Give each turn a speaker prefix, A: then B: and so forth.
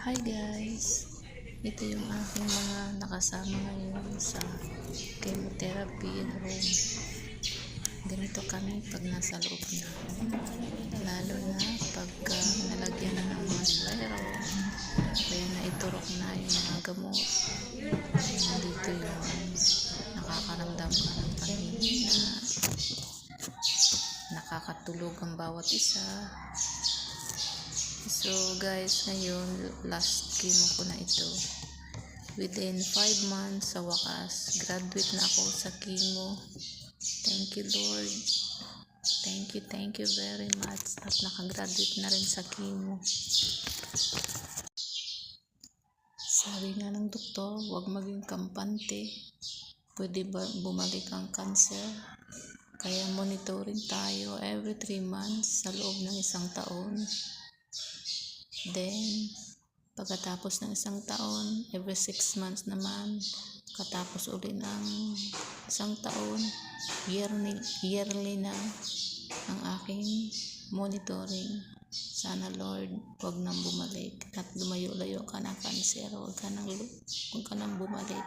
A: Hi guys! Ito yung aking mga nakasama ngayon sa chemotherapy room. Ganito kami pag nasa loob na. Lalo na pagka nalagyan na ng mga suwero, kaya naiturok na yung mga gamot. Dito yung nakakaramdam ka ng paghihina, nakakatulog ang bawat isa. So guys, ngayon last chemo ko na ito. Within 5 months sa wakas, graduate na ako sa chemo. Thank you Lord. Thank you very much. At nakagraduate na rin sa chemo. Sabi nga ng doktor, huwag maging kampante. Pwede ba bumalik ang cancer? Kaya monitoring tayo every 3 months sa loob ng 1 taon. Then, pagkatapos ng 1 taon, every 6 months naman, katapos uli ng 1 taon, yearly na ang aking monitoring. Sana Lord, huwag nang bumalik at lumayo-layo ka ng cancer, huwag ka nang bumalik.